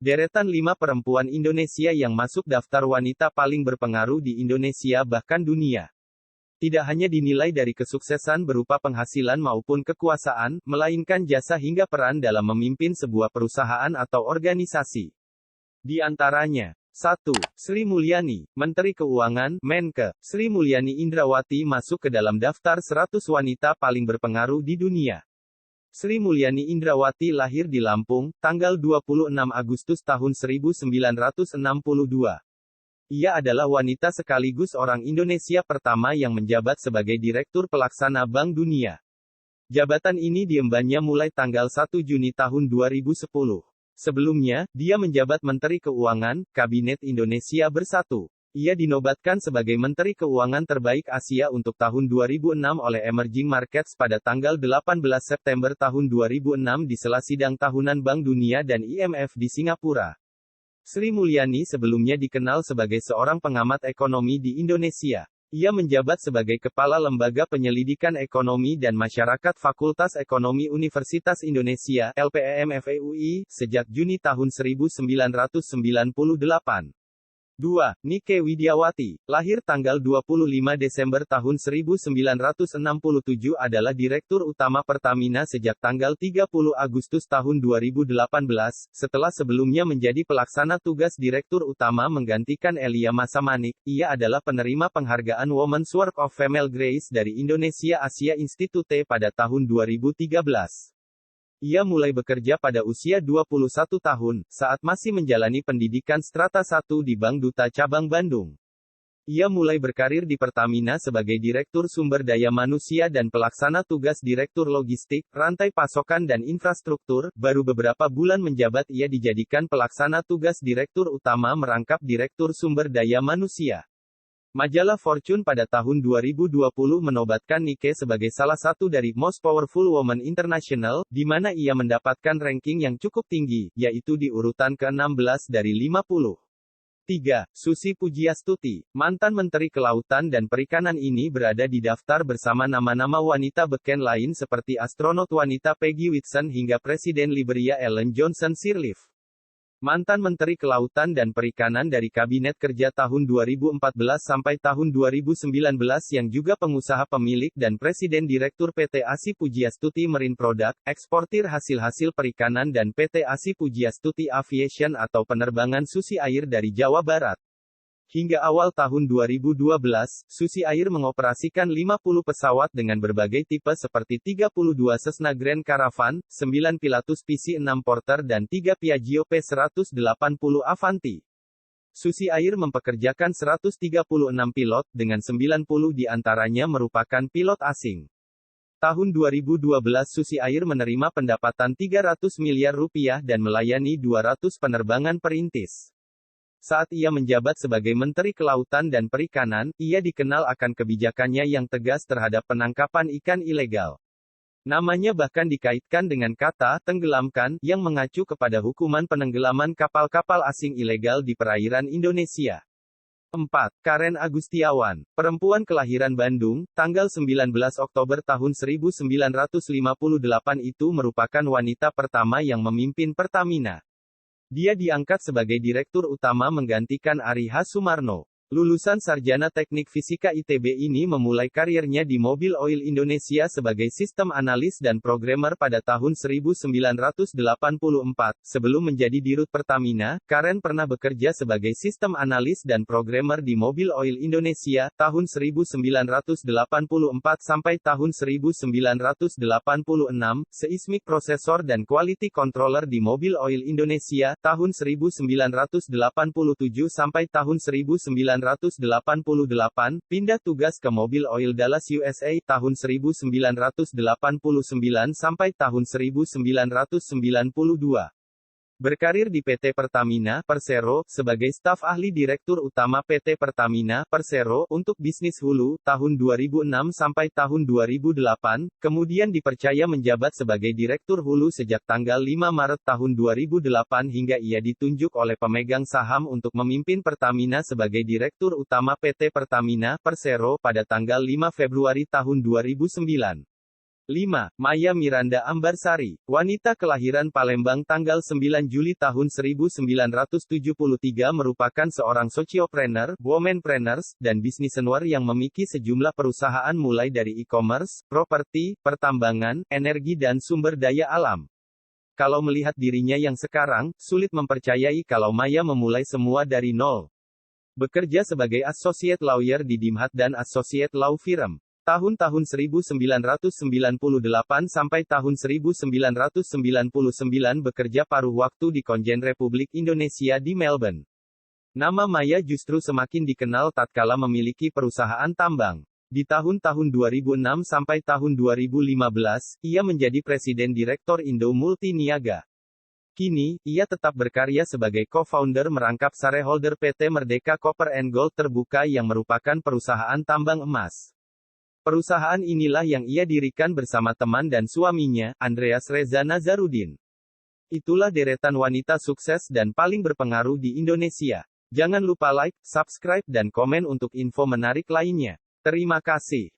Deretan 5 perempuan Indonesia yang masuk daftar wanita paling berpengaruh di Indonesia bahkan dunia. Tidak hanya dinilai dari kesuksesan berupa penghasilan maupun kekuasaan, melainkan jasa hingga peran dalam memimpin sebuah perusahaan atau organisasi. Di antaranya, 1. Sri Mulyani, Menteri Keuangan, Menke. Sri Mulyani Indrawati masuk ke dalam daftar 100 wanita paling berpengaruh di dunia. Sri Mulyani Indrawati lahir di Lampung, tanggal 26 Agustus tahun 1962. Ia adalah wanita sekaligus orang Indonesia pertama yang menjabat sebagai Direktur Pelaksana Bank Dunia. Jabatan ini diembannya mulai tanggal 1 Juni tahun 2010. Sebelumnya, dia menjabat Menteri Keuangan, Kabinet Indonesia Bersatu. Ia dinobatkan sebagai Menteri Keuangan Terbaik Asia untuk tahun 2006 oleh Emerging Markets pada tanggal 18 September tahun 2006 di sela sidang tahunan Bank Dunia dan IMF di Singapura. Sri Mulyani sebelumnya dikenal sebagai seorang pengamat ekonomi di Indonesia. Ia menjabat sebagai Kepala Lembaga Penyelidikan Ekonomi dan Masyarakat Fakultas Ekonomi Universitas Indonesia (LPEM-FEUI) sejak Juni tahun 1998. 2. Nike Widiawati, lahir tanggal 25 Desember tahun 1967 adalah Direktur Utama Pertamina sejak tanggal 30 Agustus tahun 2018, setelah sebelumnya menjadi pelaksana tugas Direktur Utama menggantikan Elia Masamanik. Ia adalah penerima penghargaan Women's Work of Female Grace dari Indonesia Asia Institute pada tahun 2013. Ia mulai bekerja pada usia 21 tahun, saat masih menjalani pendidikan Strata 1 di Bank Duta Cabang Bandung. Ia mulai berkarir di Pertamina sebagai Direktur Sumber Daya Manusia dan Pelaksana Tugas Direktur Logistik, Rantai Pasokan dan Infrastruktur. Baru beberapa bulan menjabat ia dijadikan Pelaksana Tugas Direktur Utama merangkap Direktur Sumber Daya Manusia. Majalah Fortune pada tahun 2020 menobatkan Nike sebagai salah satu dari Most Powerful Women International, di mana ia mendapatkan ranking yang cukup tinggi, yaitu di urutan ke-16 dari 50. 3. Susi Pujiastuti, mantan Menteri Kelautan dan Perikanan ini berada di daftar bersama nama-nama wanita beken lain seperti astronot wanita Peggy Whitson hingga Presiden Liberia Ellen Johnson Sirleaf. Mantan Menteri Kelautan dan Perikanan dari Kabinet Kerja tahun 2014 sampai tahun 2019 yang juga pengusaha pemilik dan Presiden Direktur PT ASI Pujiastuti Marine Product, eksportir hasil-hasil perikanan dan PT ASI Pujiastuti Aviation atau penerbangan Susi Air dari Jawa Barat. Hingga awal tahun 2012, Susi Air mengoperasikan 50 pesawat dengan berbagai tipe seperti 32 Cessna Grand Caravan, 9 Pilatus PC-6 Porter dan 3 Piaggio P180 Avanti. Susi Air mempekerjakan 136 pilot, dengan 90 di antaranya merupakan pilot asing. Tahun 2012 Susi Air menerima pendapatan 300 miliar rupiah dan melayani 200 penerbangan perintis. Saat ia menjabat sebagai Menteri Kelautan dan Perikanan, ia dikenal akan kebijakannya yang tegas terhadap penangkapan ikan ilegal. Namanya bahkan dikaitkan dengan kata "tenggelamkan", yang mengacu kepada hukuman penenggelaman kapal-kapal asing ilegal di perairan Indonesia. 4. Karen Agustiawan, perempuan kelahiran Bandung, tanggal 19 Oktober tahun 1958 itu merupakan wanita pertama yang memimpin Pertamina. Dia diangkat sebagai Direktur Utama menggantikan Ari H. Sumarno. Lulusan Sarjana Teknik Fisika ITB ini memulai karirnya di Mobil Oil Indonesia sebagai sistem analis dan programmer pada tahun 1984. Sebelum menjadi Dirut Pertamina, Karen pernah bekerja sebagai sistem analis dan programmer di Mobil Oil Indonesia, tahun 1984 sampai tahun 1986, Seismic Processor dan Quality Controller di Mobil Oil Indonesia, tahun 1987 sampai tahun 1988, pindah tugas ke Mobil Oil Dallas USA, tahun 1989 sampai tahun 1992. Berkarir di PT Pertamina Persero sebagai staf ahli Direktur Utama PT Pertamina Persero untuk bisnis hulu tahun 2006 sampai tahun 2008, kemudian dipercaya menjabat sebagai Direktur Hulu sejak tanggal 5 Maret tahun 2008 hingga ia ditunjuk oleh pemegang saham untuk memimpin Pertamina sebagai Direktur Utama PT Pertamina Persero pada tanggal 5 Februari tahun 2009. 5. Maya Miranda Ambarsari, wanita kelahiran Palembang tanggal 9 Juli tahun 1973 merupakan seorang sociopreneur, womanpreneurs, dan businesswoman yang memiliki sejumlah perusahaan mulai dari e-commerce, properti, pertambangan, energi dan sumber daya alam. Kalau melihat dirinya yang sekarang, sulit mempercayai kalau Maya memulai semua dari nol. Bekerja sebagai associate lawyer di Dimhat dan associate law firm. Tahun-tahun 1998 sampai tahun 1999 bekerja paruh waktu di Konjen Republik Indonesia di Melbourne. Nama Maya justru semakin dikenal tatkala memiliki perusahaan tambang. Di tahun-tahun 2006 sampai tahun 2015, ia menjadi Presiden Direktur Indo Multi Niaga. Kini, ia tetap berkarya sebagai co-founder merangkap shareholder PT Merdeka Copper and Gold Terbuka yang merupakan perusahaan tambang emas. Perusahaan inilah yang ia dirikan bersama teman dan suaminya, Andreas Reza Nazarudin. Itulah deretan wanita sukses dan paling berpengaruh di Indonesia. Jangan lupa like, subscribe dan komen untuk info menarik lainnya. Terima kasih.